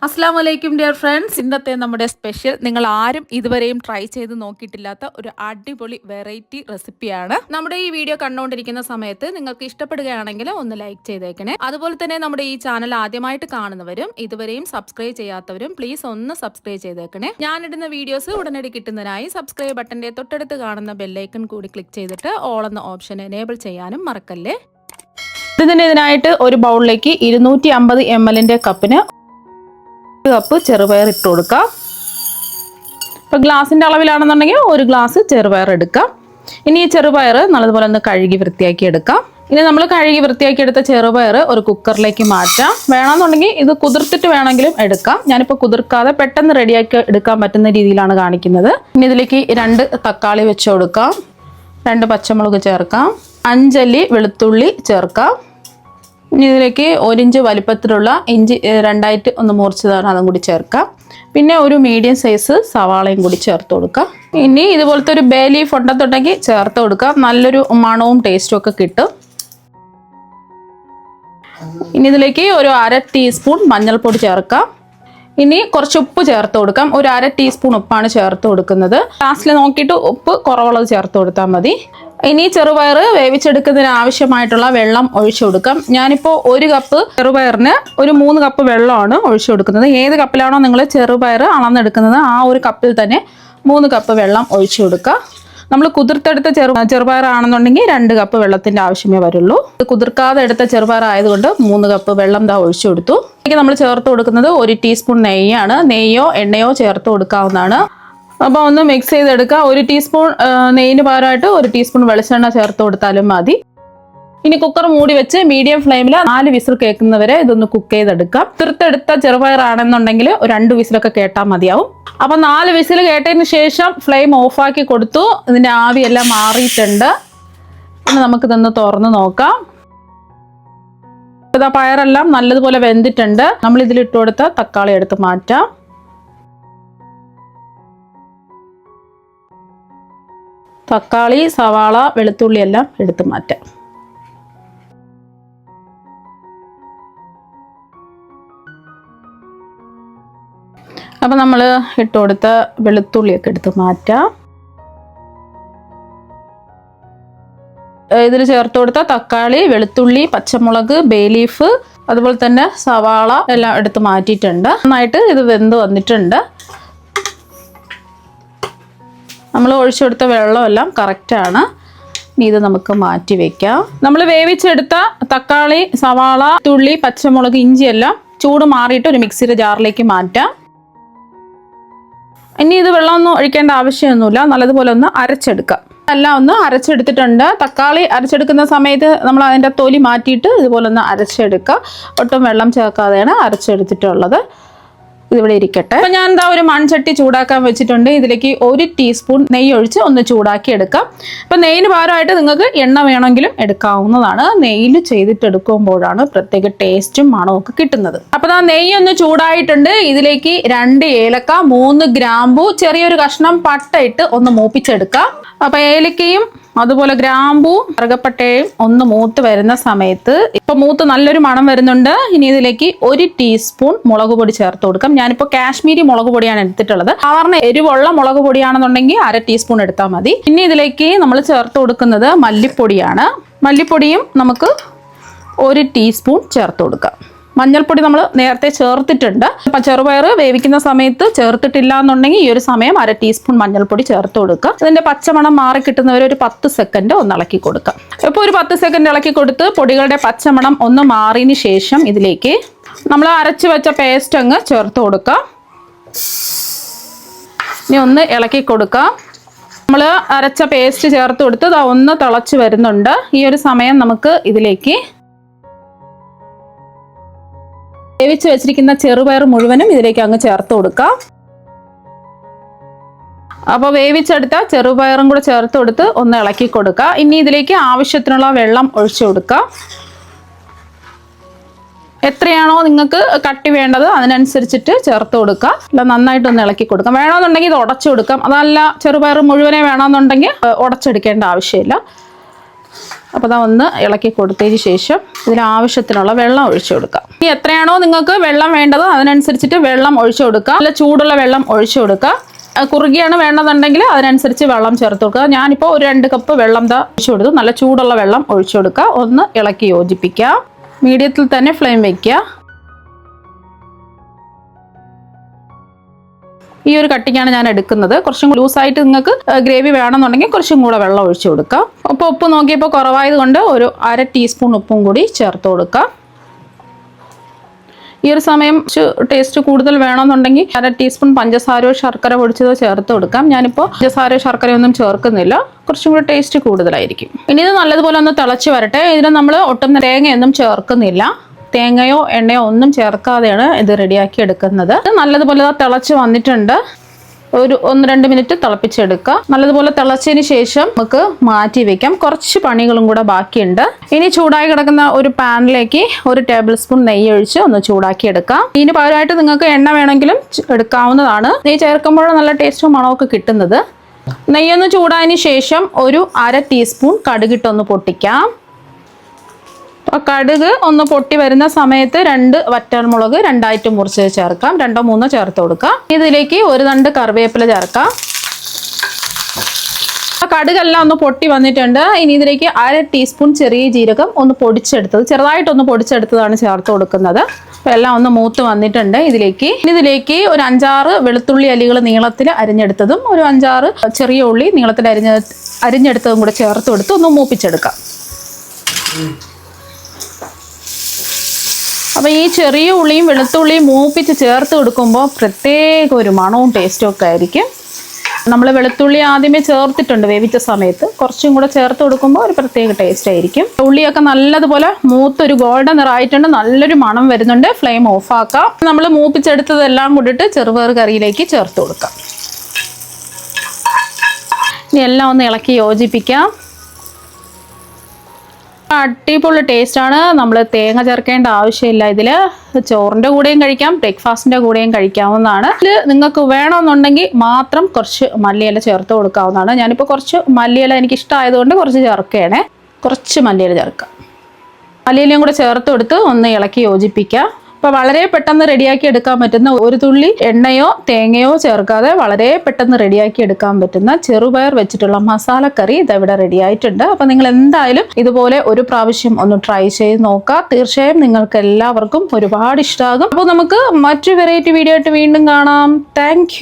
അസ്സലാമു അലൈക്കും dear friends. ഇന്നത്തെ നമ്മുടെ സ്പെഷ്യൽ നിങ്ങൾ ആരും ഇതുവരെയും ട്രൈ ചെയ്ത് നോക്കിയിട്ടില്ലാത്ത ഒരു അടിപൊളി വെറൈറ്റി റെസിപ്പിയാണ്. നമ്മുടെ ഈ വീഡിയോ കണ്ടുകൊണ്ടിരിക്കുന്ന സമയത്ത് നിങ്ങൾക്ക് ഇഷ്ടപ്പെടുകയാണെങ്കിൽ ഒന്ന് ലൈക്ക് ചെയ്തേക്കണേ. അതുപോലെ തന്നെ നമ്മുടെ ഈ ചാനൽ ആദ്യമായിട്ട് കാണുന്നവരും ഇതുവരെയും സബ്സ്ക്രൈബ് ചെയ്യാത്തവരും പ്ലീസ് ഒന്ന് സബ്സ്ക്രൈബ് ചെയ്തേക്കണേ. ഞാനിടുന്ന വീഡിയോസ് ഉടനടി കിട്ടുന്നതിനായി സബ്സ്ക്രൈബ് ബട്ടന്റെ തൊട്ടടുത്ത് കാണുന്ന ബെല്ലൈക്കൺ കൂടി ക്ലിക്ക് ചെയ്തിട്ട് ഓൾ എന്ന ഓപ്ഷൻ എനേബിൾ ചെയ്യാനും മറക്കല്ലേ. ഇതിനായിട്ട് ഒരു ബൗളിലേക്ക് 250 ml കപ്പിന് കപ്പ് ചെറുപയർ ഇട്ട് കൊടുക്കാം. ഇപ്പോൾ ഗ്ലാസിൻ്റെ അളവിലാണെന്നുണ്ടെങ്കിൽ ഒരു ഗ്ലാസ് ചെറുപയർ എടുക്കാം. ഇനി ഈ ചെറുപയർ നല്ലതുപോലെ ഒന്ന് കഴുകി വൃത്തിയാക്കി എടുക്കാം. ഇനി നമ്മൾ കഴുകി വൃത്തിയാക്കി എടുത്ത ചെറുപയർ ഒരു കുക്കറിലേക്ക് മാറ്റാം. വേണമെന്നുണ്ടെങ്കിൽ ഇത് കുതിർത്തിട്ട് വേണമെങ്കിലും എടുക്കാം. ഞാനിപ്പോൾ കുതിർക്കാതെ പെട്ടെന്ന് റെഡിയാക്കി എടുക്കാൻ പറ്റുന്ന രീതിയിലാണ് കാണിക്കുന്നത്. ഇനി ഇതിലേക്ക് 2 തക്കാളി വെച്ച് കൊടുക്കാം, 2 പച്ചമുളക് ചേർക്കാം, 5 അല്ലി വെളുത്തുള്ളി ചേർക്കാം. ഇനി ഇതിലേക്ക് 1 ഇഞ്ച് വലിപ്പത്തിലുള്ള ഇഞ്ചി 2ആയിട്ട് ഒന്ന് മുറിച്ചതാണ്, അതും കൂടി ചേർക്കാം. പിന്നെ ഒരു മീഡിയം സൈസ് സവാളയും കൂടി ചേർത്ത് കൊടുക്കാം. ഇനി ഇതുപോലത്തെ ഒരു ബേ ലീഫ് ഉണ്ടെന്നുണ്ടെങ്കിൽ ചേർത്ത് കൊടുക്കാം, നല്ലൊരു മണവും ടേസ്റ്റും ഒക്കെ കിട്ടും. ഇനി ഇതിലേക്ക് ഒരു 1/2 ടീസ്പൂൺ മഞ്ഞൾപ്പൊടി ചേർക്കാം. ഇനി കുറച്ച് ഉപ്പ് ചേർത്ത് കൊടുക്കാം. ഒരു 1/2 ടീസ്പൂൺ ഉപ്പാണ് ചേർത്ത് കൊടുക്കുന്നത്. ലാസ്റ്റിൽ നോക്കിയിട്ട് ഉപ്പ് കുറവുള്ളത് ചേർത്ത് കൊടുത്താൽ മതി. ഇനി ചെറുപയർ വേവിച്ചെടുക്കുന്നതിന് ആവശ്യമായിട്ടുള്ള വെള്ളം ഒഴിച്ചു കൊടുക്കാം. ഞാനിപ്പോൾ 1 കപ്പ് ചെറുപയറിന് ഒരു 3 കപ്പ് വെള്ളമാണ് ഒഴിച്ചു കൊടുക്കുന്നത്. ഏത് കപ്പിലാണോ നിങ്ങൾ ചെറുപയർ അളന്നെടുക്കുന്നത് ആ ഒരു കപ്പിൽ തന്നെ 3 കപ്പ് വെള്ളം ഒഴിച്ചു കൊടുക്കുക. നമ്മൾ കുതിർത്തെടുത്ത ചെറുപയർ ആണെന്നുണ്ടെങ്കിൽ 2 കപ്പ് വെള്ളത്തിൻ്റെ ആവശ്യമേ വരുള്ളൂ. കുതിർക്കാതെ എടുത്ത ചെറുപയർ ആയതുകൊണ്ട് 3 കപ്പ് വെള്ളം ഒഴിച്ചു കൊടുത്തു. ഇതിലേക്ക് നമ്മൾ ചേർത്ത് കൊടുക്കുന്നത് 1 ടീസ്പൂൺ നെയ്യാണ്. നെയ്യോ എണ്ണയോ ചേർത്ത് കൊടുക്കാവുന്നതാണ്. അപ്പോൾ ഒന്ന് മിക്സ് ചെയ്തെടുക്കുക. 1 ടീസ്പൂൺ നെയ്യിന് പകരമായിട്ട് 1 ടീസ്പൂൺ വെളിച്ചെണ്ണ ചേർത്ത് കൊടുത്താലും മതി. ഇനി കുക്കർ മൂടി വെച്ച് മീഡിയം ഫ്ലെയിമിൽ 4 വിസിൽ കേൾക്കുന്നവരെ ഇതൊന്ന് കുക്ക് ചെയ്തെടുക്കാം. കുതിർത്തെടുത്ത ചെറുപയറാണെന്നുണ്ടെങ്കിൽ ഒരു 2 വിസിലൊക്കെ കേട്ടാൽ മതിയാവും. അപ്പം 4 വിസിൽ കേട്ടതിന് ശേഷം ഫ്ലെയിം ഓഫാക്കി കൊടുത്തു. ഇതിൻ്റെ ആവിയെല്ലാം മാറിയിട്ടുണ്ട്. ഇനി നമുക്കിതൊന്ന് തുറന്ന് നോക്കാം. ഇതാ പയറെല്ലാം നല്ലതുപോലെ വെന്തിട്ടുണ്ട്. നമ്മൾ ഇതിലിട്ട് കൊടുത്ത തക്കാളി എടുത്ത് മാറ്റാം. തക്കാളി, സവാള, വെളുത്തുള്ളി എല്ലാം എടുത്ത് മാറ്റാം. അപ്പം നമ്മൾ ഇട്ട് കൊടുത്ത വെളുത്തുള്ളിയൊക്കെ എടുത്ത് മാറ്റാം. ഇതിൽ ചേർത്ത് കൊടുത്ത തക്കാളി, വെളുത്തുള്ളി, പച്ചമുളക്, ബേ ലീഫ്, അതുപോലെ തന്നെ സവാള എല്ലാം എടുത്ത് മാറ്റിയിട്ടുണ്ട്. നന്നായിട്ട് ഇത് വെന്ത് വന്നിട്ടുണ്ട്. നമ്മൾ ഒഴിച്ചു കൊടുത്ത വെള്ളമെല്ലാം കറക്റ്റാണ്. ഇനി ഇത് നമുക്ക് മാറ്റി വെക്കാം. നമ്മൾ വേവിച്ചെടുത്ത തക്കാളി, സവാള, തുള്ളി, പച്ചമുളക്, ഇഞ്ചി എല്ലാം ചൂട് മാറിയിട്ട് ഒരു മിക്സിയുടെ ജാറിലേക്ക് മാറ്റാം. ഇനി ഇത് വെള്ളമൊന്നും ഒഴിക്കേണ്ട ആവശ്യമൊന്നുമില്ല, നല്ലതുപോലെ ഒന്ന് അരച്ചെടുക്കാം. എല്ലാം ഒന്ന് അരച്ചെടുത്തിട്ടുണ്ട്. തക്കാളി അരച്ചെടുക്കുന്ന സമയത്ത് നമ്മൾ അതിൻ്റെ തൊലി മാറ്റിയിട്ട് ഇതുപോലെ ഒന്ന് അരച്ചെടുക്കുക. ഒട്ടും വെള്ളം ചേർക്കാതെയാണ് അരച്ചെടുത്തിട്ടുള്ളത്. ഇതിവിടെ ഇരിക്കട്ടെ. അപ്പം ഞാൻ ഒരു മൺചട്ടി ചൂടാക്കാൻ വെച്ചിട്ടുണ്ട്. ഇതിലേക്ക് 1 ടീസ്പൂൺ നെയ്യ് ഒഴിച്ച് ഒന്ന് ചൂടാക്കി എടുക്കാം. അപ്പം നെയ്യിന് പകരമായിട്ട് നിങ്ങൾക്ക് എണ്ണ വേണമെങ്കിലും എടുക്കാവുന്നതാണ്. നെയ്യിൽ ചെയ്തിട്ടെടുക്കുമ്പോഴാണ് പ്രത്യേക ടേസ്റ്റും മണവും ഒക്കെ കിട്ടുന്നത്. അപ്പം നെയ്യ് ഒന്ന് ചൂടായിട്ടുണ്ട്. ഇതിലേക്ക് 2 ഏലക്ക, 3 ഗ്രാമ്പു, ചെറിയൊരു കഷ്ണം പട്ട ഇട്ട് ഒന്ന് മൂപ്പിച്ചെടുക്കാം. അപ്പം ഏലക്കയും അതുപോലെ ഗ്രാമ്പൂവും കറുകപ്പട്ടയും ഒന്ന് മൂത്ത് വരുന്ന സമയത്ത് ഇപ്പം മൂത്ത് നല്ലൊരു മണം വരുന്നുണ്ട്. ഇനി ഇതിലേക്ക് 1 ടീസ്പൂൺ മുളക് പൊടി ചേർത്ത് കൊടുക്കാം. ഞാനിപ്പോൾ കാശ്മീരി മുളക് പൊടിയാണ് എടുത്തിട്ടുള്ളത്. സാധാരണ എരിവുള്ള മുളക് പൊടിയാണെന്നുണ്ടെങ്കിൽ 1/2 ടീസ്പൂൺ എടുത്താൽ മതി. ഇനി ഇതിലേക്ക് നമ്മൾ ചേർത്ത് കൊടുക്കുന്നത് മല്ലിപ്പൊടിയാണ്. മല്ലിപ്പൊടിയും നമുക്ക് 1 ടീസ്പൂൺ ചേർത്ത് കൊടുക്കാം. മഞ്ഞൾപ്പൊടി നമ്മൾ നേരത്തെ ചേർത്തിട്ടുണ്ട്. അപ്പം ചെറുപയർ വേവിക്കുന്ന സമയത്ത് ചേർത്തിട്ടില്ല എന്നുണ്ടെങ്കിൽ ഈ ഒരു സമയം 1/2 ടീസ്പൂൺ മഞ്ഞൾപ്പൊടി ചേർത്ത് കൊടുക്കുക. ഇതിൻ്റെ പച്ചമണം മാറി കിട്ടുന്നവരെ ഒരു 10 സെക്കൻഡ് ഒന്ന് ഇളക്കി കൊടുക്കാം. ഇപ്പോൾ ഒരു 10 സെക്കൻഡ് ഇളക്കി കൊടുത്ത് പൊടികളുടെ പച്ചമണം ഒന്ന് മാറിയതിന് ശേഷം ഇതിലേക്ക് നമ്മൾ അരച്ച് വെച്ച പേസ്റ്റ് അങ്ങ് ചേർത്ത് കൊടുക്കാം. ഇനി ഒന്ന് ഇളക്കി കൊടുക്കാം. നമ്മൾ അരച്ച പേസ്റ്റ് ചേർത്ത് കൊടുത്ത് ഒന്ന് തിളച്ച് വരുന്നുണ്ട്. ഈ ഒരു സമയം നമുക്ക് ഇതിലേക്ക് വേവിച്ച് വെച്ചിരിക്കുന്ന ചെറുപയർ മുഴുവനും ഇതിലേക്ക് അങ്ങ് ചേർത്ത് കൊടുക്കാം. അപ്പോൾ വേവിച്ചെടുത്ത ചെറുപയറും കൂടെ ചേർത്ത് കൊടുത്ത് ഒന്ന് ഇളക്കി കൊടുക്കുക. ഇനി ഇതിലേക്ക് ആവശ്യത്തിനുള്ള വെള്ളം ഒഴിച്ചു കൊടുക്കുക. എത്രയാണോ നിങ്ങൾക്ക് കട്ടി വേണ്ടത് അതിനനുസരിച്ചിട്ട് ചേർത്ത് കൊടുക്കുക. അല്ല നന്നായിട്ടൊന്ന് ഇളക്കി കൊടുക്കാം. വേണമെന്നുണ്ടെങ്കിൽ ഇത് ഉടച്ചു കൊടുക്കാം. അതല്ല ചെറുപയർ മുഴുവനെ വേണമെന്നുണ്ടെങ്കിൽ ഉടച്ചെടുക്കേണ്ട ആവശ്യമില്ല. അപ്പോൾ ഒന്ന് ഇളക്കി കൊടുത്തതിന് ശേഷം ഇതിന് ആവശ്യത്തിനുള്ള വെള്ളം ഒഴിച്ചു കൊടുക്കുക. ഇനി എത്രയാണോ നിങ്ങൾക്ക് വെള്ളം വേണ്ടത് അതിനനുസരിച്ചിട്ട് വെള്ളം ഒഴിച്ചു കൊടുക്കുക. നല്ല ചൂടുള്ള വെള്ളം ഒഴിച്ചു കൊടുക്കുക. കുറുകിയാണ് വേണ്ടതുണ്ടെങ്കിൽ അതിനനുസരിച്ച് വെള്ളം ചേർത്ത് കൊടുക്കുക. ഞാനിപ്പോൾ ഒരു 2 കപ്പ് വെള്ളം ഒഴിച്ചു കൊടുത്തു. നല്ല ചൂടുള്ള വെള്ളം ഒഴിച്ചു കൊടുക്കുക. ഒന്ന് ഇളക്കി യോജിപ്പിക്കുക. മീഡിയത്തിൽ തന്നെ ഫ്ലെയിം വയ്ക്കുക. ഈ ഒരു കട്ടിക്കാണ് ഞാൻ എടുക്കുന്നത്. കുറച്ചും ലൂസായിട്ട് നിങ്ങൾക്ക് ഗ്രേവി വേണമെന്നുണ്ടെങ്കിൽ കുറച്ചും കൂടെ വെള്ളം ഒഴിച്ചു കൊടുക്കാം. അപ്പോൾ ഉപ്പ് നോക്കിയപ്പോൾ കുറവായത് കൊണ്ട് ഒരു 1/2 ടീസ്പൂൺ ഉപ്പും കൂടി ചേർത്ത് കൊടുക്കാം. ഈ ഒരു സമയം ടേസ്റ്റ് കൂടുതൽ വേണമെന്നുണ്ടെങ്കിൽ 1/2 ടീസ്പൂൺ പഞ്ചസാരയോ ശർക്കര പൊടിച്ചതോ ചേർത്ത് കൊടുക്കാം. ഞാനിപ്പോൾ പഞ്ചസാരയോ ശർക്കരയൊന്നും ചേർക്കുന്നില്ല. കുറച്ചും കൂടി ടേസ്റ്റ് കൂടുതലായിരിക്കും. ഇനി ഇത് നല്ലതുപോലെ ഒന്ന് തിളച്ച് വരട്ടെ. ഇതിന് നമ്മൾ ഒട്ടും തേങ്ങയൊന്നും ചേർക്കുന്നില്ല. തേങ്ങയോ എണ്ണയോ ഒന്നും ചേർക്കാതെയാണ് ഇത് റെഡിയാക്കി എടുക്കുന്നത്. നല്ലതുപോലെ തിളച്ച് വന്നിട്ടുണ്ട്. ഒരു 1-2 മിനിറ്റ് തിളപ്പിച്ചെടുക്കുക. നല്ലതുപോലെ തിളച്ചതിന് ശേഷം നമുക്ക് മാറ്റി വെക്കാം. കുറച്ച് പണികളും കൂടെ ബാക്കിയുണ്ട്. ഇനി ചൂടായി കിടക്കുന്ന ഒരു പാനിലേക്ക് 1 ടേബിൾ സ്പൂൺ നെയ്യ് ഒഴിച്ച് ഒന്ന് ചൂടാക്കി എടുക്കാം. ഇതിന് പകരമായിട്ട് നിങ്ങൾക്ക് എണ്ണ വേണമെങ്കിലും എടുക്കാവുന്നതാണ്. നെയ്യ് ചേർക്കുമ്പോഴാണ് നല്ല ടേസ്റ്റും മണമൊക്കെ കിട്ടുന്നത്. നെയ്യൊന്ന് ചൂടായതിന് ശേഷം ഒരു 1/2 ടീസ്പൂൺ കടുകിട്ടൊന്ന് പൊട്ടിക്കാം. കടുക് ഒന്ന് പൊട്ടി വരുന്ന സമയത്ത് 2 വറ്റൽമുളക് 2ആയിട്ട് മുറിച്ച് ചേർക്കാം. 2-3 ചേർത്ത് കൊടുക്കാം. ഇതിലേക്ക് 1 തണ്ട് കറിവേപ്പില ചേർക്കാം. കടുകെല്ലാം ഒന്ന് പൊട്ടി വന്നിട്ടുണ്ട്. ഇനി ഇതിലേക്ക് 1/2 ടീസ്പൂൺ ചെറിയ ജീരകം ഒന്ന് പൊടിച്ചെടുത്തത്, ചെറുതായിട്ടൊന്ന് പൊടിച്ചെടുത്തതാണ് ചേർത്ത് കൊടുക്കുന്നത്. അപ്പോൾ എല്ലാം ഒന്ന് മൂത്ത് വന്നിട്ടുണ്ട്. ഇതിലേക്ക് ഒരു 5-6 വെളുത്തുള്ളി അല്ലികൾ നീളത്തിൽ അരിഞ്ഞെടുത്തതും ഒരു 5-6 ചെറിയ ഉള്ളി നീളത്തിൽ അരിഞ്ഞെടുത്തതും കൂടെ ചേർത്ത് കൊടുത്ത് ഒന്ന് മൂപ്പിച്ചെടുക്കാം. അപ്പോൾ ഈ ചെറിയ ഉള്ളിയും വെളുത്തുള്ളിയും മൂപ്പിച്ച് ചേർത്ത് കൊടുക്കുമ്പോൾ പ്രത്യേക ഒരു മണവും ടേസ്റ്റും ഒക്കെ ആയിരിക്കും. നമ്മൾ വെളുത്തുള്ളി ആദ്യമേ ചേർത്തിട്ടുണ്ട് വേവിച്ച സമയത്ത്. കുറച്ചും കൂടെ ചേർത്ത് കൊടുക്കുമ്പോൾ ഒരു പ്രത്യേക ടേസ്റ്റ് ആയിരിക്കും. ഉള്ളിയൊക്കെ നല്ലതുപോലെ മൂത്തൊരു ഗോൾഡൻ നിറായിട്ടുണ്ട്. നല്ലൊരു മണം വരുന്നുണ്ട്. ഫ്ലെയിം ഓഫാക്കാം. നമ്മൾ മൂപ്പിച്ചെടുത്തതെല്ലാം കൂടിയിട്ട് ചെറുപയർ കറിയിലേക്ക് ചേർത്ത് കൊടുക്കാം. ഇനി എല്ലാം ഒന്ന് ഇളക്കി യോജിപ്പിക്കാം. അടിപൊളി ടേസ്റ്റാണ്. നമ്മൾ തേങ്ങ ചേർക്കേണ്ട ആവശ്യമില്ല. ഇതിൽ ചോറിൻ്റെ കൂടെയും കഴിക്കാം, ബ്രേക്ക്ഫാസ്റ്റിൻ്റെ കൂടെയും കഴിക്കാവുന്നതാണ്. ഇതിൽ നിങ്ങൾക്ക് വേണമെന്നുണ്ടെങ്കിൽ മാത്രം കുറച്ച് മല്ലിയില ചേർത്ത് കൊടുക്കാവുന്നതാണ്. ഞാനിപ്പോൾ കുറച്ച് മല്ലിയില എനിക്ക് ഇഷ്ടമായതുകൊണ്ട് കുറച്ച് ചേർക്കുകയാണേ. കുറച്ച് മല്ലിയില ചേർക്കാം. മല്ലിയിലയും കൂടെ ചേർത്ത് കൊടുത്ത് ഒന്ന് ഇളക്കി യോജിപ്പിക്കുക. അപ്പോൾ വളരെ പെട്ടെന്ന് റെഡിയാക്കി എടുക്കാൻ പറ്റുന്ന, ഒരു തുള്ളി എണ്ണയോ തേങ്ങയോ ചേർക്കാതെ വളരെ പെട്ടെന്ന് റെഡിയാക്കി എടുക്കാൻ പറ്റുന്ന ചെറുപയർ വെച്ചിട്ടുള്ള മസാലക്കറി ഇതെവിടെ റെഡി ആയിട്ടുണ്ട്. അപ്പോൾ നിങ്ങൾ എന്തായാലും ഇതുപോലെ ഒരു പ്രാവശ്യം ഒന്ന് ട്രൈ ചെയ്ത് നോക്കുക. തീർച്ചയായും നിങ്ങൾക്ക് എല്ലാവർക്കും ഒരുപാട് ഇഷ്ടമാകും. അപ്പോൾ നമുക്ക് മറ്റു വെറൈറ്റി വീഡിയോ ആയിട്ട് വീണ്ടും കാണാം. താങ്ക്